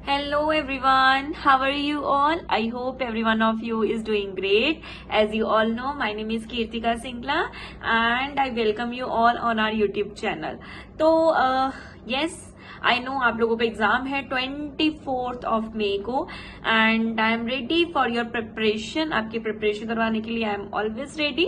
Hello everyone, how are you all? I hope every one of you is doing great. As you all know, my name is Kirtika Singla and I welcome you all on our YouTube channel. तो yes, I know आप लोगों का exam है 24th of मई को and I am ready for your preparation. आपकी preparation करवाने के लिए आई एम ऑलवेज रेडी.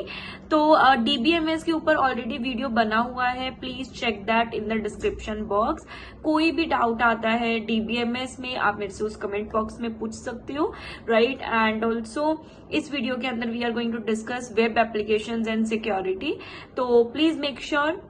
तो डीबीएमएस के ऊपर ऑलरेडी वीडियो बना हुआ है, please check that in the description box. कोई भी डाउट आता है डीबीएमएस में आप मेरे से उस कमेंट बॉक्स में पूछ सकते हो, राइट. एंड ऑल्सो इस वीडियो के अंदर we are going to discuss web applications and security. तो प्लीज मेक श्योर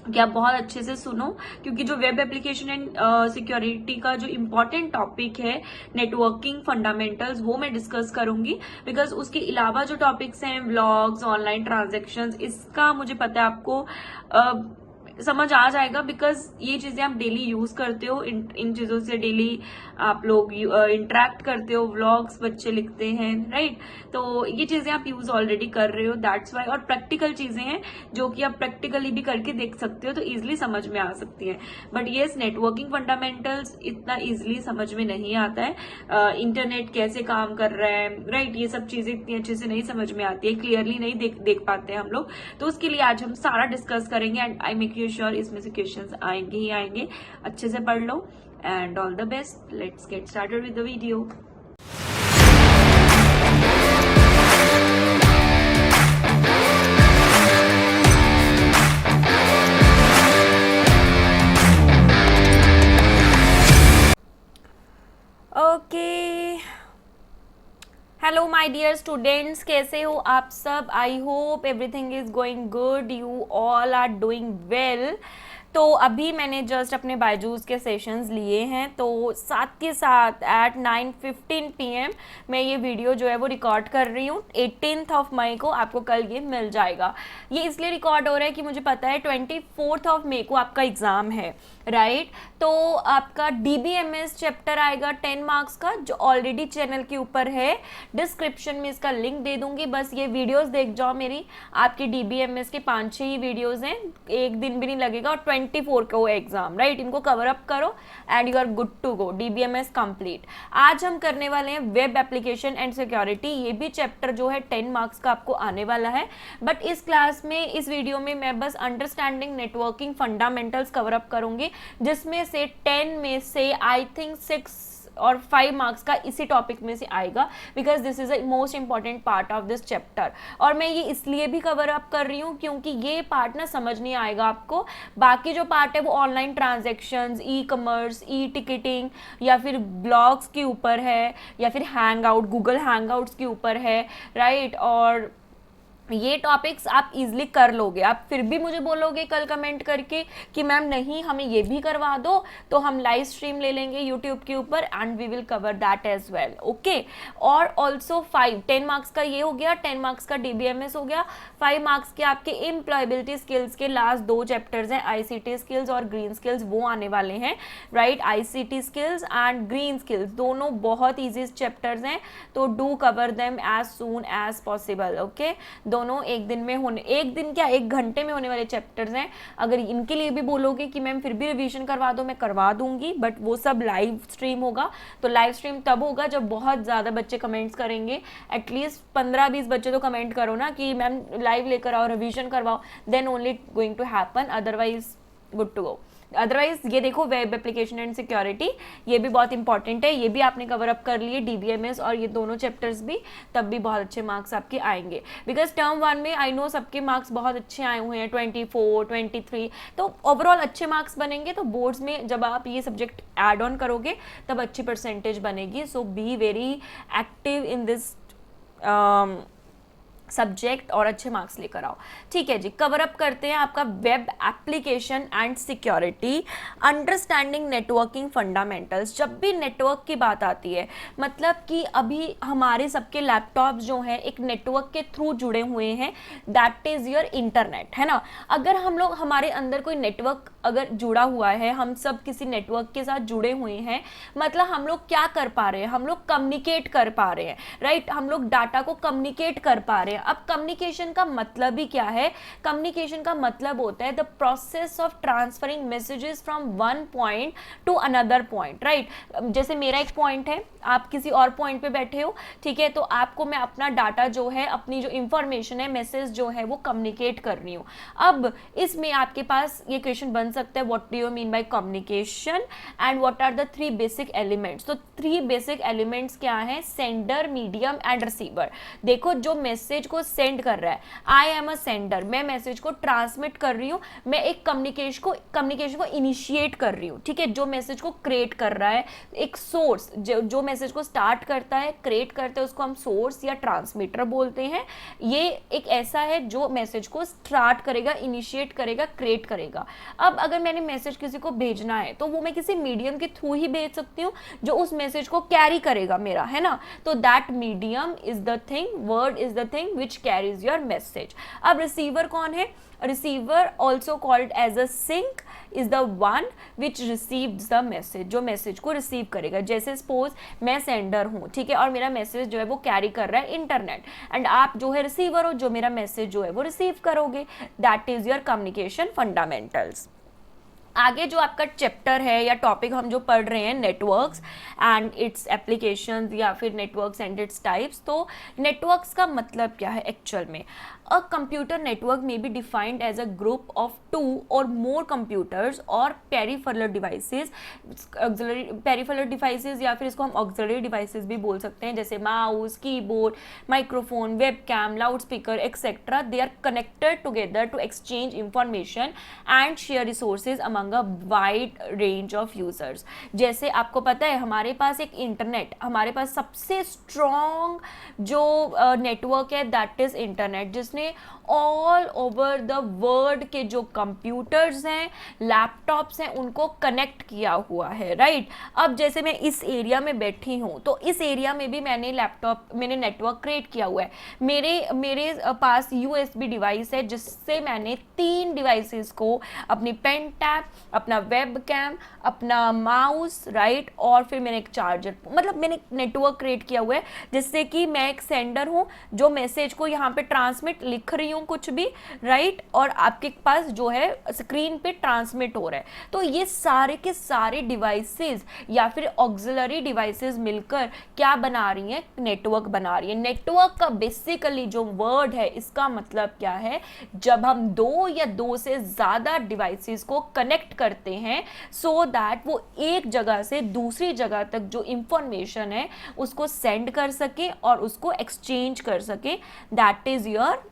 कि आप बहुत अच्छे से सुनो, क्योंकि जो वेब एप्लीकेशन एंड सिक्योरिटी का जो इम्पोर्टेंट टॉपिक है नेटवर्किंग फंडामेंटल्स, वो मैं डिस्कस करूंगी. बिकॉज उसके अलावा जो टॉपिक्स हैं व्लॉग्स, ऑनलाइन ट्रांजैक्शंस, इसका मुझे पता है आपको समझ आ जाएगा. बिकॉज ये चीजें आप डेली यूज करते हो, इन चीजों से डेली आप लोग इंटरेक्ट करते हो. व्लॉग्स बच्चे लिखते हैं, राइट. तो ये चीजें आप यूज ऑलरेडी कर रहे हो, दैट्स वाई. और प्रैक्टिकल चीजें हैं जो कि आप प्रैक्टिकली भी करके देख सकते हो, तो इजिली समझ में आ सकती है. बट येस, नेटवर्किंग फंडामेंटल्स इतना इजिली समझ में नहीं आता है. इंटरनेट कैसे काम कर रहा है, राइट, ये सब चीजें इतनी अच्छे से नहीं समझ में आती है, क्लियरली नहीं देख पाते हैं हम लोग. तो उसके लिए आज हम सारा डिस्कस करेंगे and I make you sure इसमें से क्वेश्चंस आएंगे ही आएंगे. अच्छे से पढ़ लो and all the best. Let's get started with the video. Okay, hello my dear students, कैसे हो आप सब? I hope everything is going good, you all are doing well. तो अभी मैंने जस्ट अपने बायजूस के सेशंस लिए हैं, तो साथ के साथ एट 9:15 PM मैं ये वीडियो जो है वो रिकॉर्ड कर रही हूँ. 18th ऑफ मई को आपको कल ये मिल जाएगा. ये इसलिए रिकॉर्ड हो रहा है कि मुझे पता है 24th ऑफ मई को आपका एग्ज़ाम है, राइट. तो आपका डीबीएमएस चैप्टर आएगा 10 मार्क्स का, जो ऑलरेडी चैनल के ऊपर है. डिस्क्रिप्शन में इसका लिंक दे दूंगी, बस ये वीडियोस देख जाओ मेरी. आपके डीबीएमएस के 5-6 ही वीडियोस हैं, एक दिन भी नहीं लगेगा. और 24 को एग्जाम, राइट. इनको कवर अप करो and you are good to go. DBMS complete. आज हम करने वाले हैं वेब एप्लीकेशन एंड सिक्योरिटी. ये भी चैप्टर जो है 10 मार्क्स का आपको आने वाला है. बट इस क्लास में, इस वीडियो में मैं बस understanding networking fundamentals cover up करूंगी, जिसमें से 10 में से आई थिंक 6 और 5 मार्क्स का इसी टॉपिक में से आएगा, because this is a most important part of this chapter. और मैं ये इसलिए भी कवर अप कर रही हूँ क्योंकि ये पार्ट ना समझ नहीं आएगा आपको. बाकी जो पार्ट है वो online transactions, e commerce, e ticketing, या फिर ब्लॉग्स के ऊपर है, या फिर हैंगआउट, गूगल हैंगआउट्स के ऊपर है, राइट. और ये टॉपिक्स आप इजीली कर लोगे. आप फिर भी मुझे बोलोगे कल कमेंट करके कि मैम नहीं, हमें ये भी करवा दो, तो हम लाइव स्ट्रीम ले लेंगे यूट्यूब के ऊपर and we will cover that as well, okay. और ऑल्सो 10 मार्क्स का ये हो गया, 10 मार्क्स का डीबीएमएस हो गया. 5 मार्क्स के आपके एम्प्लॉयबिलिटी स्किल्स के लास्ट 2 चैप्टर्स हैं, आईसीटी स्किल्स और ग्रीन स्किल्स, वो आने वाले हैं, right. ICT skills and green skills दोनों बहुत ईजी चैप्टर्स हैं, तो do cover them as soon as possible, okay. दोनों एक दिन में होने, एक दिन क्या, 1 घंटे में होने वाले चैप्टर्स हैं. अगर इनके लिए भी बोलोगे कि मैम फिर भी रिवीजन करवा दो, मैं करवा दूंगी, बट वो सब लाइव स्ट्रीम होगा. तो लाइव स्ट्रीम तब होगा जब बहुत ज़्यादा बच्चे कमेंट्स करेंगे. एटलीस्ट 15-20 बच्चे तो कमेंट करो ना कि मैम लाइव लेकर आओ, रिवीजन करवाओ, then only going to happen, otherwise good to go. Otherwise ये देखो, वेब एप्लीकेशन एंड सिक्योरिटी ये भी बहुत इंपॉर्टेंट है, ये भी आपने कवर अप कर लिए, डीबीएमएस और ये दोनों चैप्टर्स भी, तब भी बहुत अच्छे मार्क्स आपके आएंगे. बिकॉज टर्म 1 में आई नो सबके मार्क्स बहुत अच्छे आए हुए हैं, 24, 23, तो ओवरऑल अच्छे मार्क्स बनेंगे. तो बोर्ड्स में जब आप ये सब्जेक्ट ऐड ऑन करोगे तब अच्छी परसेंटेज बनेगी. So be very active in this subject और अच्छे मार्क्स लेकर आओ. ठीक है जी, कवर अप करते हैं आपका web application and security, understanding networking fundamentals. जब भी नेटवर्क की बात आती है, मतलब कि अभी हमारे सबके लैपटॉप्स जो हैं एक नेटवर्क के थ्रू जुड़े हुए हैं, दैट इज योर इंटरनेट, है ना. अगर हम लोग, हमारे अंदर कोई नेटवर्क अगर जुड़ा हुआ है, हम सब किसी नेटवर्क के साथ जुड़े हुए हैं, मतलब हम लोग क्या कर पा रहे हैं, हम लोग कम्युनिकेट कर पा रहे हैं, राइट. हम लोग डाटा को कम्युनिकेट कर पा रहे हैं गया। अब कम्युनिकेशन का मतलब ही क्या है? कम्युनिकेशन का मतलब होता है the process of transferring messages from one point two another point, right. जैसे मेरा एक पॉइंट है, आप किसी और पॉइंट पे बैठे हो, ठीक है, तो आपको मैं अपना डाटा जो है, अपनी जो इंफॉर्मेशन है, मैसेज जो है वो कम्युनिकेट कर रही हूँ। अब इसमें आपके पास ये क्वेश्चन बन सकता है, what do you mean by communication and what are the three basic elements. तो थ्री बेसिक एलिमेंट्स क्या है? Sender, medium and receiver. देखो, जो मैसेज को सेंड कर रहा है, आई एम अ सेंडर, मैं मैसेज को ट्रांसमिट कर रही हूँ, मैं एक कम्युनिकेशन को इनिशिएट कर रही हूँ, ठीक है। जो मैसेज को क्रिएट कर रहा है, एक सोर्स जो मैसेज को स्टार्ट करता है, क्रिएट करता है, उसको हम सोर्स या ट्रांसमीटर बोलते हैं। ये एक ऐसा है जो मैसेज को स्टार्ट करेगा, इनिशिएट करेगा, क्रिएट करेगा। अब अगर मैंने मैसेज किसी को भेजना है तो वो मैं किसी मीडियम के थ्रू ही भेज सकती हूँ जो उस मैसेज को कैरी करेगा मेरा, है ना। तो that medium is the thing, word is the thing which carries your message. अब रिसीवर कौन है? Receiver also called as a sink is the one which receives the message, जो मैसेज को रिसीव करेगा। जैसे सपोज मैं सेंडर हूँ, ठीक है, और मेरा मैसेज जो है वो कैरी कर रहा है इंटरनेट, एंड आप जो है रिसीवर हो, जो मेरा मैसेज जो है वो रिसीव करोगे। That is your communication fundamentals. आगे जो आपका चैप्टर है या टॉपिक हम जो पढ़ रहे हैं, नेटवर्क्स एंड इट्स एप्लीकेशंस या फिर नेटवर्क्स एंड इट्स टाइप्स। तो नेटवर्क्स का मतलब क्या है एक्चुअल में? A computer network may be defined as a group of two और मोर कंप्यूटर्स और पेरिफेरल डिवाइसेस, पेरिफेरल डिवाइसेस या फिर इसको हम ऑक्सिलरी डिवाइसेस भी बोल सकते हैं, जैसे mouse, keyboard, microphone, webcam, loud speaker etcetera. They are connected together to exchange information and share resources among a wide range of users. जैसे आपको पता है, हमारे पास एक इंटरनेट, हमारे पास सबसे स्ट्रॉन्ग जो नेटवर्क है दैट इज इंटरनेट, जिसने ऑल ओवर द वर्ल्ड के जो कंप्यूटर्स हैं, लैपटॉप्स हैं, उनको कनेक्ट किया हुआ है, राइट। अब जैसे मैं इस एरिया में बैठी हूँ, तो इस एरिया में भी मैंने नेटवर्क क्रिएट किया हुआ है। मेरे पास यूएसबी डिवाइस है, जिससे मैंने 3 डिवाइसेस को, अपनी पेन टैब, अपना वेब कैम, अपना माउस, राइट, और फिर मैंने एक चार्जर, मतलब मैंने नेटवर्क क्रिएट किया हुआ है, जिससे कि मैं एक सेंडर हूँ जो मैसेज को यहाँ पे ट्रांसमिट, लिख रही हूँ कुछ भी, राइट, और आपके पास जो है स्क्रीन पे ट्रांसमिट हो रहा है। तो ये सारे के सारे डिवाइसेस या फिर ऑक्सिलरी डिवाइसेस मिलकर क्या बना रही हैं? नेटवर्क बना रही है। नेटवर्क का बेसिकली जो वर्ड है, इसका मतलब क्या है? जब हम 2 या 2 से ज़्यादा डिवाइसेस को कनेक्ट करते हैं सो दैट वो एक जगह से दूसरी जगह तक जो इंफॉर्मेशन है उसको सेंड कर सके और उसको एक्सचेंज कर सके, that is your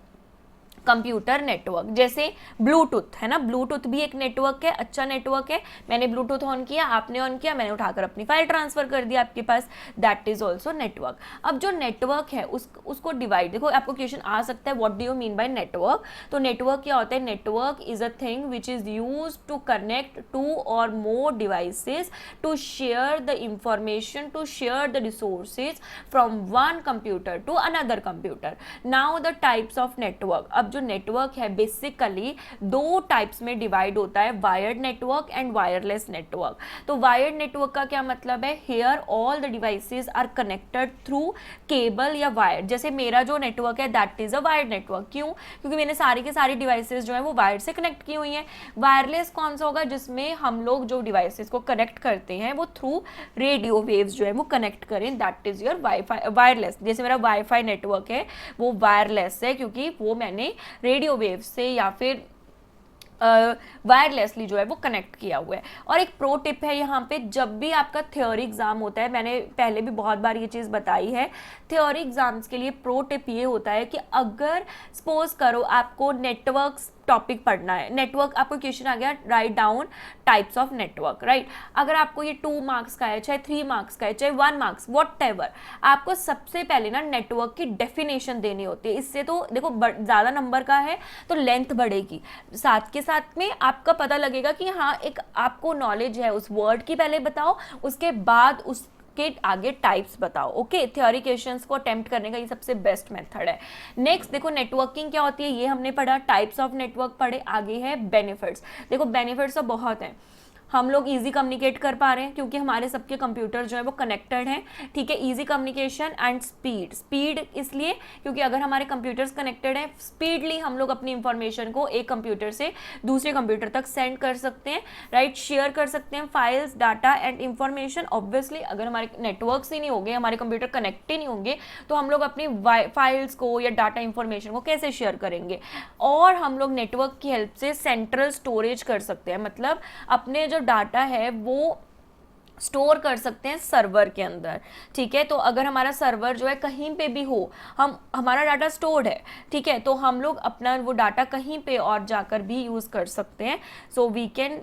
computer network. जैसे ब्लूटूथ है ना, ब्लूटूथ भी एक नेटवर्क है, अच्छा नेटवर्क है। मैंने ब्लूटूथ ऑन किया, आपने ऑन किया, मैंने उठाकर अपनी फाइल ट्रांसफर कर दिया आपके पास, दैट इज ऑल्सो नेटवर्क। अब जो नेटवर्क है उसको डिवाइड, देखो आपको क्वेश्चन आ सकता है what do you mean by network. तो नेटवर्क क्या होता है? Network is a thing which is use to connect 2 और more devices to share the information, to share the resources from one computer to another computer. Now the types of network. अब जो network है basically 2 types में divide होता है, wired network and wireless network. तो wired network का क्या मतलब है? Here all the devices are connected through cable या वायर। जैसे मेरा जो नेटवर्क है that is a wired network. क्यों? क्योंकि मैंने सारी के सारी डिवाइसेस जो है वो वायर से कनेक्ट की हुई हैं। वायरलेस कौन सा होगा? जिसमें हम लोग जो डिवाइसेस को कनेक्ट करते हैं वो थ्रू रेडियो वेव्स जो है वो कनेक्ट करें, that is your wifi wireless. जैसे मेरा वाईफाई नेटवर्क है वो वायरलेस है, क्योंकि वो मैंने रेडियो वेव से या फिर वायरलेसली जो है वो कनेक्ट किया हुआ है। और एक प्रो टिप है यहाँ पे, जब भी आपका थ्योरी एग्जाम होता है, मैंने पहले भी बहुत बार ये चीज़ बताई है, थ्योरी एग्जाम्स के लिए प्रो टिप ये होता है कि अगर सपोज करो आपको नेटवर्क्स टॉपिक पढ़ना है, नेटवर्क आपको क्वेश्चन आ गया, write down types of network, right. अगर आपको ये 2 मार्क्स का है, चाहे 3 मार्क्स का है, चाहे 1 मार्क्स, वॉट एवर, आपको सबसे पहले ना नेटवर्क की डेफिनेशन देनी होती है। इससे तो देखो ज़्यादा नंबर का है तो लेंथ बढ़ेगी, साथ के साथ में आपका पता लगेगा कि हाँ एक आपको नॉलेज है उस वर्ड की, पहले बताओ, उसके बाद उस के आगे टाइप्स बताओ। ओके, थ्योरी क्वेश्चंस को अटेम्प्ट करने का ये सबसे बेस्ट मेथड है। नेक्स्ट देखो नेटवर्किंग क्या होती है, ये हमने पढ़ा, टाइप्स ऑफ नेटवर्क पढ़े। आगे है बेनिफिट्स। देखो बेनिफिट्स तो बहुत हैं। हम लोग ईजी कम्युनिकेट कर पा रहे हैं क्योंकि हमारे सबके कंप्यूटर जो है वो कनेक्टेड हैं, ठीक है। Easy communication and speed, speed इसलिए क्योंकि अगर हमारे कंप्यूटर्स कनेक्टेड हैं, स्पीडली हम लोग अपनी इंफॉर्मेशन को एक कंप्यूटर से दूसरे कंप्यूटर तक सेंड कर सकते हैं, राइट, शेयर कर सकते हैं files, data and information. Obviously अगर हमारे नेटवर्क्स ही नहीं होंगे, हमारे कंप्यूटर कनेक्ट ही नहीं होंगे, तो हम लोग अपनी फाइल्स को या डाटा इंफॉर्मेशन को कैसे शेयर करेंगे। और हम लोग नेटवर्क की हेल्प से सेंट्रल स्टोरेज कर सकते हैं, मतलब अपने जो डाटा है वो स्टोर कर सकते हैं सर्वर के अंदर, ठीक है। तो अगर हमारा सर्वर जो है कहीं पे भी हो, हमारा डाटा स्टोर्ड है, ठीक है, तो हम लोग अपना वो डाटा कहीं पे और जाकर भी यूज़ कर सकते हैं। So we can,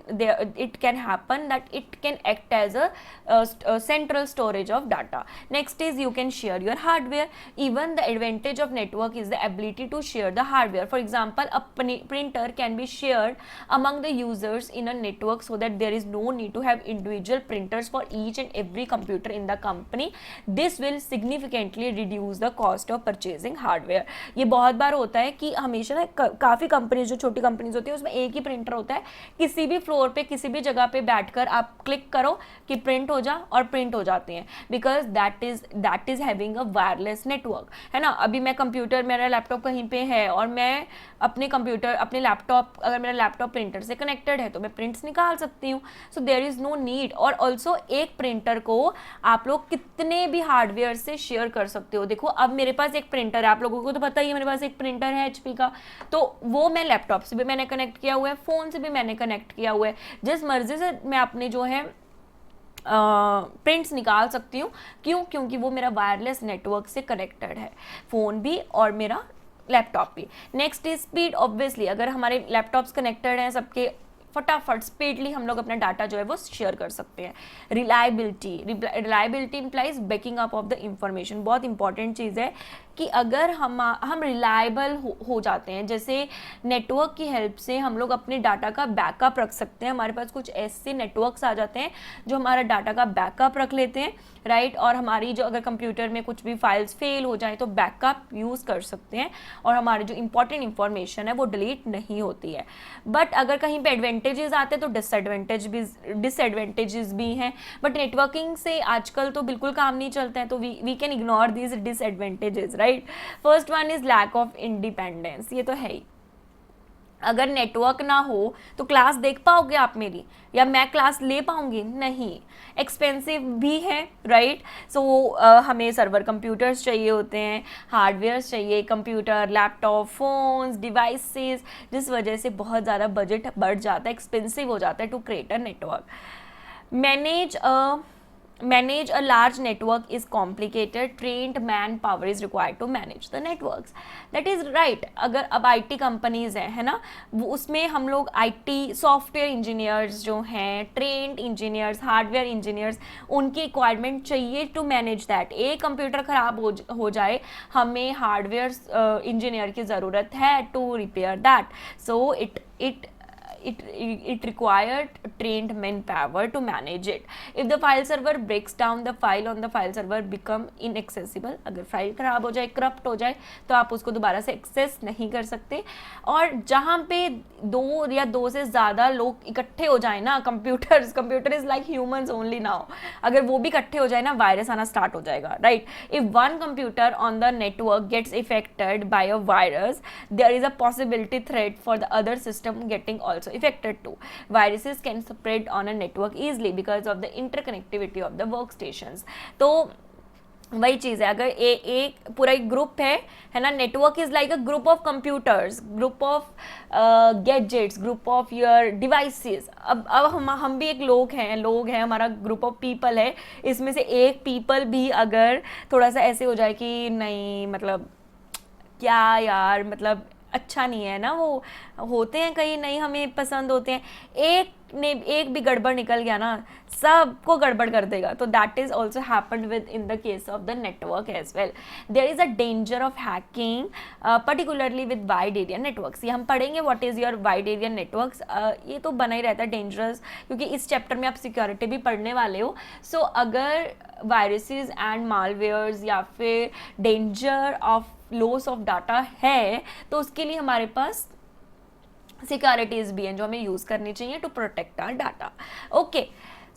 it can happen that it can act as a central storage of data. Next is you can share your hardware. Even the advantage of network is the ability to share the hardware. For example a printer can be shared among the users in a network so that there is no need to have individual printers for each and every computer in the company. This will significantly reduce the cost of purchasing hardware. ये बहुत बार होता है कि हमेशा ना काफ़ी companies, जो छोटी कंपनीज होती है उसमें एक ही प्रिंटर होता है, किसी भी फ्लोर पे किसी भी जगह पे बैठकर आप क्लिक करो कि प्रिंट हो जा, और प्रिंट हो जाते हैं, because that is having a wireless network, है ना। अभी मैं कंप्यूटर, मेरा लैपटॉप कहीं पे है और मैं अपने कंप्यूटर, अपने लैपटॉप, अगर मेरा लैपटॉप प्रिंटर से कनेक्टेड है तो मैं प्रिंट्स निकाल सकती हूँ। So there is no need. और ऑल्सो एक प्रिंटर को आप लोग कितने भी हार्डवेयर से शेयर कर सकते हो। देखो अब मेरे पास एक प्रिंटर है, आप लोगों को तो पता ही है मेरे पास एक प्रिंटर है HP का, तो वो मैं लैपटॉप से भी मैंने कनेक्ट किया हुआ है, फ़ोन से भी मैंने कनेक्ट किया हुआ है। जिस मर्जी से मैं अपने जो है प्रिंट्स निकाल सकती हूँ। क्यों? क्योंकि वो मेरा वायरलेस नेटवर्क से कनेक्टेड है, फ़ोन भी और मेरा लैपटॉप भी। Next is speed. ऑब्वियसली अगर हमारे लैपटॉप्स कनेक्टेड हैं सबके, फटाफट स्पीडली हम लोग अपना डाटा जो है वो शेयर कर सकते हैं। Reliability implies banking up of the information. बहुत इंपॉर्टेंट चीज़ है कि अगर हम रिलायबल हो जाते हैं, जैसे नेटवर्क की हेल्प से हम लोग अपने डाटा का बैकअप रख सकते हैं। हमारे पास कुछ ऐसे नेटवर्क्स आ जाते हैं जो हमारा डाटा का बैकअप रख लेते हैं, राइट, और हमारी जो अगर कंप्यूटर में कुछ भी फाइल्स फेल हो जाए तो बैकअप यूज़ कर सकते हैं और हमारी जो इंपॉर्टेंट इंफॉर्मेशन है वो डिलीट नहीं होती है। बट अगर कहीं पे एडवांटेजेस आते हैं तो डिसएडवांटेजेस भी हैं। बट नेटवर्किंग से आजकल तो बिल्कुल काम नहीं चलता है, तो we can ignore these disadvantages, right. First one is lack of independence. ये तो है ही, अगर नेटवर्क ना हो तो क्लास देख पाओगे आप मेरी, या मैं क्लास ले पाऊंगी? नहीं। एक्सपेंसिव भी है, राइट। सो हमें सर्वर कंप्यूटर्स चाहिए होते हैं, हार्डवेयर्स चाहिए, कंप्यूटर, लैपटॉप, फोन्स, डिवाइसेस, जिस वजह से बहुत ज़्यादा बजट बढ़ जाता है, एक्सपेंसिव हो जाता है to create a network. Manage a large network is complicated. Trained manpower is required to manage the networks. That is right. अगर अब IT कंपनीज हैं, है ना, वो उसमें हम लोग IT सॉफ्टवेयर इंजीनियर्स जो हैं, ट्रेंड इंजीनियर्स, हार्डवेयर इंजीनियर्स, उनकी रिक्वायरमेंट चाहिए टू मैनेज दैट। एक कंप्यूटर ख़राब हो जाए, हमें हार्डवेयर इंजीनियर की ज़रूरत है to repair that. So it required trained manpower to manage it. If the file server breaks down, the file on the file server become inaccessible. अगर file खराब हो जाए, करप्ट हो जाए, तो आप उसको दोबारा से एक्सेस नहीं कर सकते। और जहाँ पे दो से ज़्यादा लोग इकट्ठे हो जाए ना, computer is like humans only now, अगर वो भी इकट्ठे हो जाए ना, वायरस आना स्टार्ट हो जाएगा, राइट। If one computer on the network gets affected by a virus, there is a possibility threat for the other system getting also affected too. Viruses can spread on a network easily because of the interconnectivity of the workstations. तो वही चीज़ है, अगर एक पूरा एक group है ना, network is like a group of computers, group of gadgets, group of your devices. अब हम भी एक लोग हैं, हमारा ग्रुप ऑफ पीपल है, इसमें से एक पीपल भी अगर थोड़ा सा ऐसे हो जाए कि नहीं, मतलब क्या यार, मतलब अच्छा नहीं है ना, वो होते हैं कहीं नहीं हमें पसंद होते हैं, एक भी गड़बड़ निकल गया ना, सबको गड़बड़ कर देगा। तो that is also happened within the case of the network as well. There is a danger of hacking particularly with wide area networks. ये हम पढ़ेंगे what is your wide area networks. ये तो बना ही रहता है डेंजरस, क्योंकि इस चैप्टर में आप सिक्योरिटी भी पढ़ने वाले हो। सो अगर वायरसेस एंड मालवेयर्स या फिर danger of loss of data है, तो उसके लिए हमारे पास सिक्योरिटीज़ भी हैं जो हमें यूज़ करनी चाहिए to protect our data. Okay,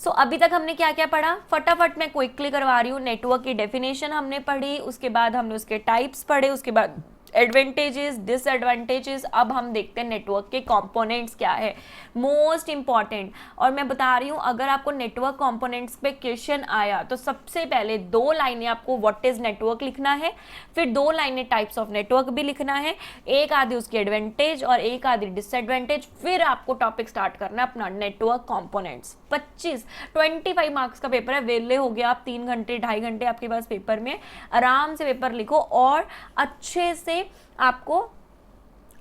so अभी तक हमने क्या क्या पढ़ा, फटाफट मैं क्विकली करवा रही हूँ। नेटवर्क की डेफिनेशन हमने पढ़ी, उसके बाद हमने उसके टाइप्स पढ़े, उसके बाद एडवांटेजेस डिसएडवांटेजेस। अब हम देखते हैं नेटवर्क के कंपोनेंट्स क्या है, मोस्ट इंपॉर्टेंट। और मैं बता रही हूँ अगर आपको नेटवर्क कंपोनेंट्स पे क्वेश्चन आया तो सबसे पहले 2 लाइनें आपको व्हाट इज नेटवर्क लिखना है, फिर 2 लाइनें टाइप्स ऑफ नेटवर्क भी लिखना है, एक आधी उसकी एडवांटेज और एक आधी डिसएडवांटेज, फिर आपको टॉपिक स्टार्ट करना है अपना नेटवर्क कंपोनेंट्स। 25 मार्क्स का पेपर है, वेले हो गया आप 3 घंटे 2.5 घंटे आपके पास पेपर में, आराम से पेपर लिखो और अच्छे से आपको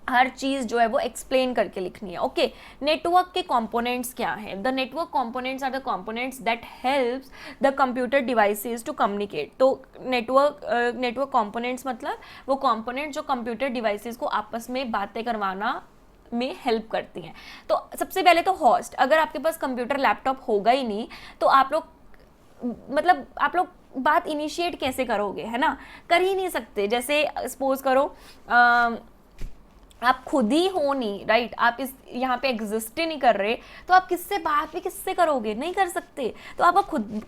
हर चीज जो है वो एक्सप्लेन करके लिखनी है। ओके, नेटवर्क के कंपोनेंट्स क्या है? The network components are the components that helps the computer devices to communicate. तो नेटवर्क कंपोनेंट्स मतलब वो कंपोनेंट जो कंप्यूटर डिवाइसेस को आपस में बातें करवाना में हेल्प करती हैं। तो सबसे पहले तो होस्ट, अगर आपके पास कंप्यूटर लैपटॉप होगा ही नहीं तो आप लोग बात इनिशिएट कैसे करोगे, है ना? कर ही नहीं सकते। जैसे सपोज करो आप खुद ही हो नहीं, राइट, आप इस यहाँ पे एग्जिस्ट ही नहीं कर रहे, तो आप किससे बात भी किससे करोगे? नहीं कर सकते। तो आपका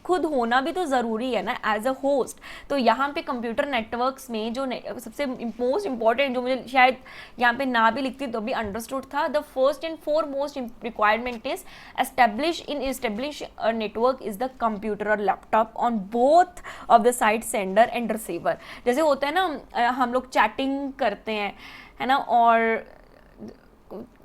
खुद होना भी तो ज़रूरी है ना एज अ होस्ट। तो यहाँ पे कंप्यूटर नेटवर्क्स में जो सबसे मोस्ट इंपॉर्टेंट, जो मुझे शायद यहाँ पे ना भी लिखती तो भी अंडरस्टूड था, the first and foremost requirement is establish a network is the computer और laptop on both of the side sender and receiver. जैसे होता है ना, हम लोग चैटिंग करते हैं, है ना, और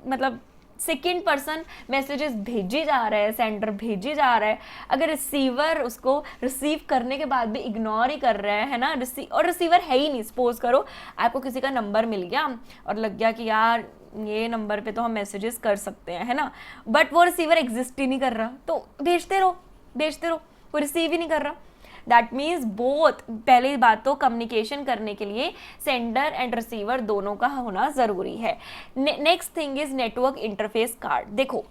मतलब सेकेंड पर्सन मैसेजेस भेजे जा रहे हैं, सेंडर भेजे जा रहा है, अगर रिसीवर उसको रिसीव करने के बाद भी इग्नोर ही कर रहा है ना, और रिसीवर है ही नहीं। सपोज करो आपको किसी का नंबर मिल गया और लग गया कि यार ये नंबर पे तो हम मैसेजेस कर सकते हैं, है ना, बट वो रिसीवर एग्जिस्ट ही नहीं कर रहा, तो भेजते रहो, वो रिसीव ही नहीं कर रहा। दैट मीन्स बोथ, पहली बात तो कम्युनिकेशन करने के लिए सेंडर एंड रिसीवर दोनों का होना ज़रूरी है। Next thing is network interface card. देखो